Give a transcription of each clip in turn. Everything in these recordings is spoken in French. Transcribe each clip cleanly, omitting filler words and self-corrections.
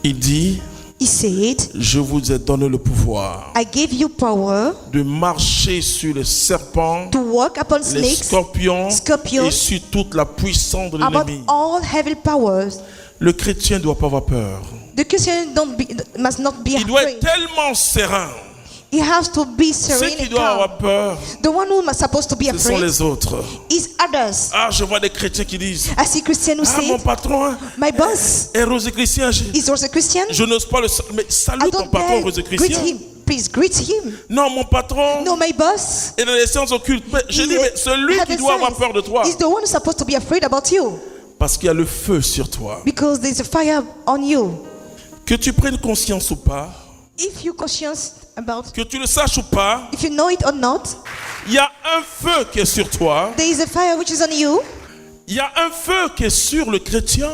Il dit, He said, je vous ai donné le pouvoir I gave you power de marcher sur les serpents, to walk upon les snakes, scorpions scorpions, et sur toute la puissance de about l'ennemi. all heavy powers. Le chrétien ne doit pas avoir peur. The Christian must not be Il doit afraid. être tellement serein. He has to be Ceux serene qui and doivent calm. avoir peur, The one who is supposed to be ce sont afraid les autres. is others. Ah, je vois des chrétiens qui disent, I see Christian who ah, mon say, patron, hein, my boss est rosé-chrétien. is also a Christian. Je n'ose pas le... Mais I salue ton don't patron dare greet rosé-chrétien. him. Please greet him. Non, mon patron No, my boss. est dans les séances occultes. Mais je is dis, a mais celui qui heaven doit avoir science. peur de toi. Is the one who's supposed to be afraid about you. Parce qu'il y a le feu sur toi. Because there's a fire on you. Que tu prennes conscience ou pas, If you're conscious about, que tu le saches ou pas, if you know it or not, il y a un feu qui est sur toi. there is a fire which is on you. Il y a un feu qui est sur le chrétien.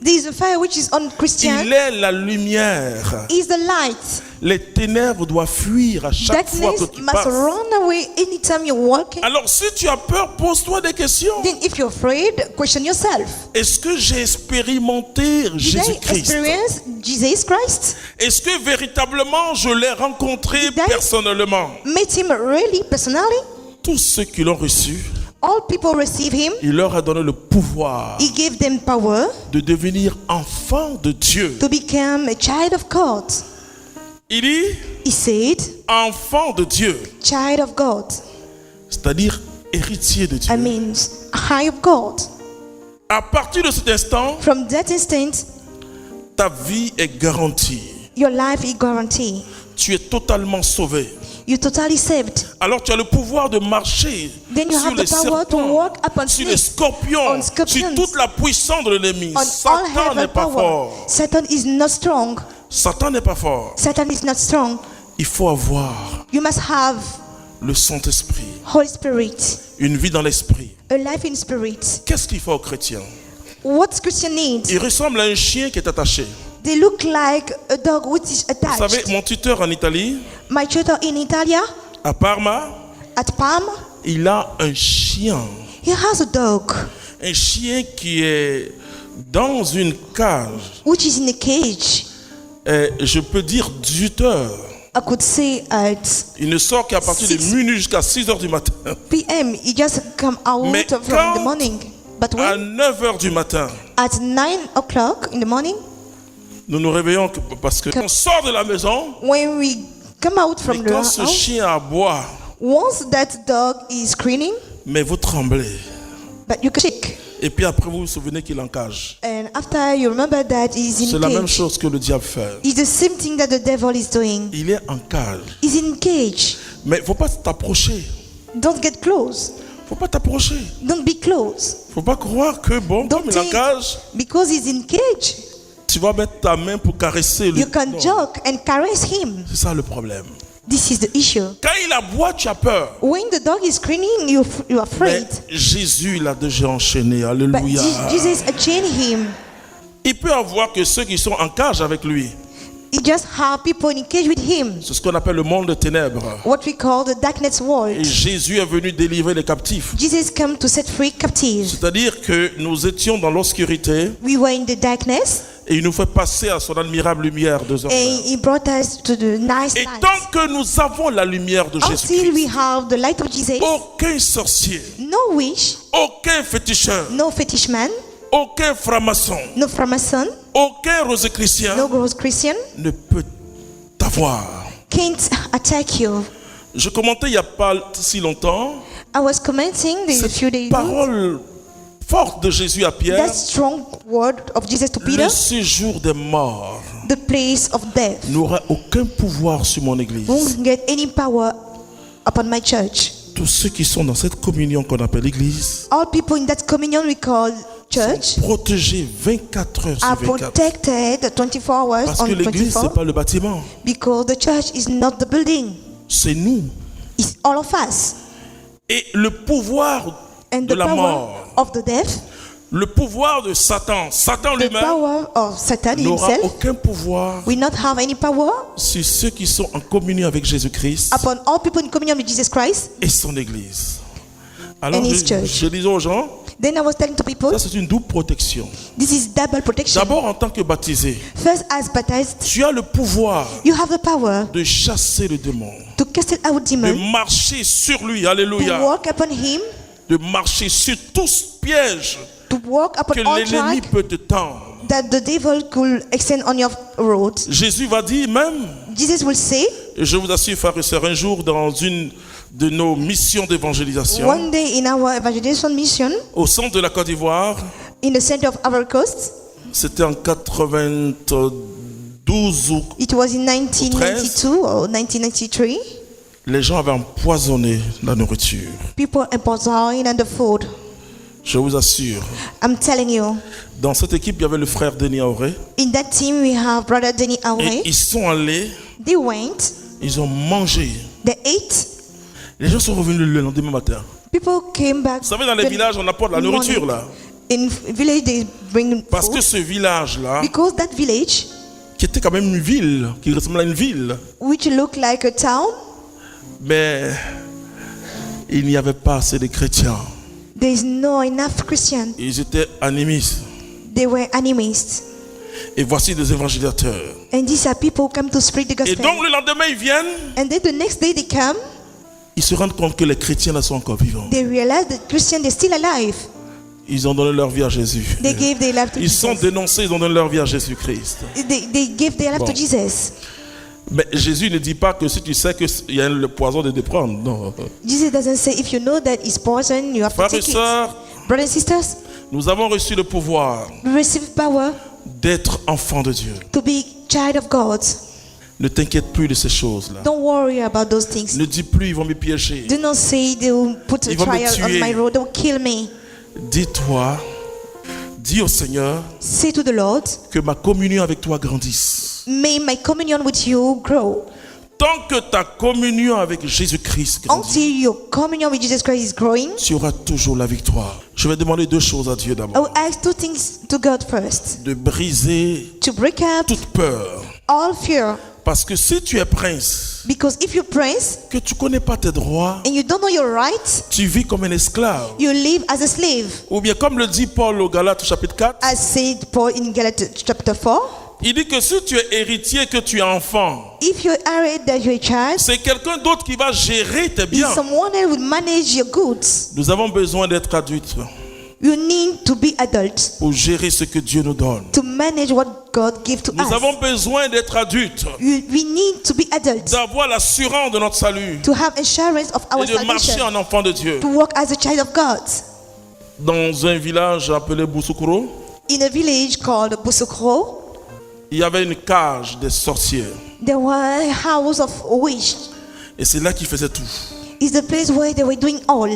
There is a fire which is on Christian. Il est la lumière. Is the light. Les ténèbres doivent fuir à chaque fois que Darkness tu must passes. run away anytime you're walking. Alors si tu as peur, pose-toi des questions. Then if you're afraid, question yourself. Est-ce que j'ai expérimenté Did I Jésus-Christ? experience Jesus Christ? Est-ce que véritablement je l'ai rencontré Did I- personnellement? Met him really, personally? Tous ceux qui l'ont reçu, All people receive him. il leur a donné le pouvoir He gave them power de devenir enfants de Dieu. to become a child of God. Il dit He said, enfant de Dieu, child of God. c'est-à-dire héritier de Dieu. I mean, high of God. À partir de cet instant, From that instant, ta vie est garantie. your life is guaranteed. Tu es totalement sauvé. You're totally saved. Alors tu as le pouvoir de marcher Then you sur have les the power to serpents, walk upon sur les snakes, scorpions, on scorpions, sur toute la puissance de l'ennemi. on all Satan n'est heaven pas power. fort. Satan is not strong. Satan n'est pas fort. Satan is not strong. Il faut avoir You must have le Saint-Esprit, Holy Spirit, une vie dans l'esprit. a life in spirit. Qu'est-ce qu'il faut aux chrétiens? What Christian needs? Il ressemble à un chien qui est attaché. They look like a dog which is Vous savez, attached. mon tuteur en Italie, My tutor in Italia, à Parma, at Palm, il a un chien. he has a dog Un chien qui est dans une cage. which is in a cage. Je peux dire tuteur. I could say at Il ne sort qu'à partir de Six. minuit jusqu'à 6 heures du matin. PM, he just come out Mais from quand- the morning. But À when 9 heures du matin, at 9 o'clock in the morning, nous nous réveillons parce que on sort de la maison when we come out et from the quand ce house, chien aboie, once that dog is screaming, mais vous tremblez. but you can shake. Et puis après, vous vous souvenez qu'il en cage. And after you remember that he's C'est in la même cage. chose que le diable fait. It's the same thing that the devil is doing. Il est en cage. He's in cage. Mais il ne faut pas t'approcher. Don't get close. Il ne faut pas t'approcher. Don't be close. Il ne faut pas croire que, bon, Don't comme il est en think cage, because he's in cage, tu vas mettre ta main pour caresser le... you can Non. joke and caress him. C'est ça le problème. This is the issue. Quand il aboie, tu as peur. When the dog is screaming, you're Mais afraid. Jésus l'a déjà enchaîné. But Alléluia. Jesus chained him. Il peut avoir que ceux qui sont en cage avec lui. He just have people in cage with him. C'est ce qu'on appelle le monde de ténèbres. What we call the darkness Et world. Jésus est venu délivrer les captifs. Jesus came to set free captives. C'est-à-dire que nous étions dans l'obscurité We were in the darkness, et il nous fait passer à son admirable lumière de and he brought us to the nice Et light. tant que nous avons la lumière de Until we Jésus-Christ, have the light of Jesus, aucun sorcier, no witch, aucun féticheur, no fetish man, aucun franc-maçon, no Freemason, aucun rosicrucien no gross Christian ne peut t'avoir. can't attack you. Je commentais il n'y a pas si longtemps I was commenting a few days cette ago, parole forte de Jésus à Pierre, that strong word of Jesus to Peter, le séjour des morts the place of death n'aura aucun pouvoir sur mon église. won't get any power upon my church. Tous ceux qui sont dans cette communion qu'on appelle l'église All people in that communion we call church sont protégés 24 heures are sur 24. protected 24 hours Parce on que l'église, ce 24 n'est pas le bâtiment, because the church is not the building, c'est nous. it's all of us. Et le pouvoir And de the la power mort, of the death, le pouvoir de Satan, Satan the lui-même power of Satan n'aura himself aucun pouvoir will not have any power sur ceux qui sont en communion avec Jésus-Christ upon all people in communion with Jesus Christ et son église. Alors and his je church. disais aux gens, Then I was telling to people, Ça, c'est une double protection. this is double protection. D'abord, en tant que baptisé, First, as baptized, tu as le pouvoir you have the power de chasser le démon, to cast out de demon, marcher sur lui, to alléluia, walk upon him, de marcher sur tous pièges to walk que upon all l'ennemi track peut te tendre. that the devil could extend on your road. Jésus va dire même, Jesus will say, et je vous assure, frères et sœurs, un jour dans une de nos missions d'évangélisation one day in our evangelization mission au centre de la Côte d'Ivoire, in the center of our coast, c'était en 92 ou it was in 1992 or 1993, les gens avaient empoisonné la nourriture. people poisoning the food. Je vous assure. I'm telling you, Dans cette équipe, il y avait le frère Denis Auré. in that team we have brother Denny Et Auré. ils sont allés, They went, ils ont mangé. they ate. Les gens sont revenus le lendemain matin. People came back. Vous savez, dans les the villages, on apporte la nourriture morning. là. In village they bring Parce que food. ce village-là, Because that village, qui était quand même une ville, qui ressemblait à une ville, which looked like a town, mais il n'y avait pas assez de chrétiens. there is no enough Christian. Ils étaient animistes. They were animists. Et voici des évangélisateurs. And these are people who come to spread the Et gospel. donc le lendemain, ils viennent, And then the next day they come, ils se rendent compte que les chrétiens là sont encore vivants. they realize that Christians they're still alive. Ils ont donné leur vie à Jésus. They gave their life to Ils sont Jesus. dénoncés, ils ont donné leur vie à Jésus-Christ. They gave their life Bon. to Jesus. Mais Jésus ne dit pas que si tu sais qu'il y a le poison de te prendre. Non. Jesus doesn't say if you know that it's poison, you have to Frères et take it. sœurs, Brothers and sisters, nous avons reçu le pouvoir we receive power d'être enfants de Dieu. to be child of God. Ne t'inquiète plus de ces choses-là. Don't worry about those things. Ne dis plus, ils vont me piéger. Do not say they will put a Ils vont me trial on tuer. my road, they will kill me. Dis-toi, dis au Seigneur Say to the Lord, que ma communion avec toi grandisse. may my communion with you grow. Tant que ta communion avec Jésus-Christ grandit, Until your communion with Jesus Christ is growing, tu auras toujours la victoire. Je vais demander deux choses à Dieu I d'abord. will ask two things to God first. De briser To break up toute peur. all fear. Parce que si tu es prince, Because if you prince que tu connais pas tes droits, and you don't know your rights, tu vis comme un esclave. you live as a slave. Ou bien comme le dit Paul au Galates chapitre 4, As said Paul in Galatians chapter 4, il dit que si tu es héritier, que tu es enfant, if you are that you're a child, c'est quelqu'un d'autre qui va gérer tes it's biens. someone that will manage your goods. Nous avons besoin d'être adultes You need to be adult pour gérer ce que Dieu nous donne. to manage what God gives to Nous us. avons besoin d'être adultes, We need to be adults d'avoir l'assurance de notre salut to have assurance of our et de marcher salvation, en enfant de Dieu. to walk as a child of God. Dans un village appelé Bousoukro, In a village called Busukro, il y avait une cage des sorciers. there was a house of witch. Et c'est là qu'ils faisaient tout. It's the place where they were doing all.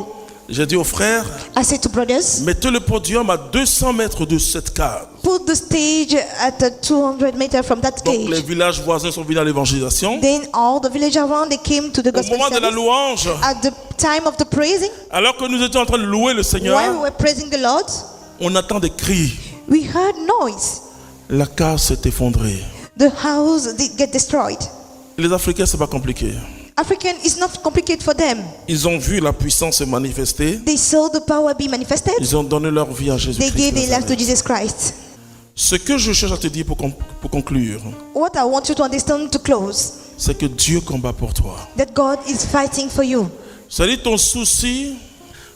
J'ai dit aux frères, I said to brothers, mettez le podium à 200 mètres de cette cage. put the stage at 200 meters from that Donc les cage. villages voisins sont venus à l'évangélisation. Then all the village around, they came to the Au gospel moment de la service. louange, At the time of the praising, alors que nous étions en train de louer le Seigneur, while we were praising the Lord, on entend des cris. we heard noise. La cage s'est effondrée. The house did get destroyed. Les Africains, c'est pas compliqué. African is not complicated for them. Ils ont vu la puissance se manifester. They saw the power be manifested. Ils ont donné leur vie à They Jésus-Christ. gave de their life to Nazareth. Jesus Christ. Ce que je cherche à te dire pour conclure, What I want you to understand to close, c'est que Dieu combat pour toi. that God is fighting for you. C'est-à-dire ton souci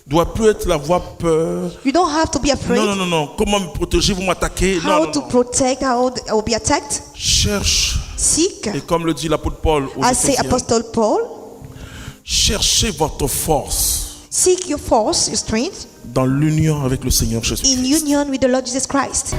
doit plus être la voix peur. You don't have to be afraid. Non, non, non, non. Comment me protéger, vous m'attaquez. Non, How non, to non. protect, how I will be attacked. Cherche. Seek, Et comme le dit l'apôtre Paul aux as say Éphésiens, Apostle Paul, cherchez votre force seek your force, your strength, dans l'union avec le Seigneur in Jésus-Christ. union with the Lord Jesus Christ.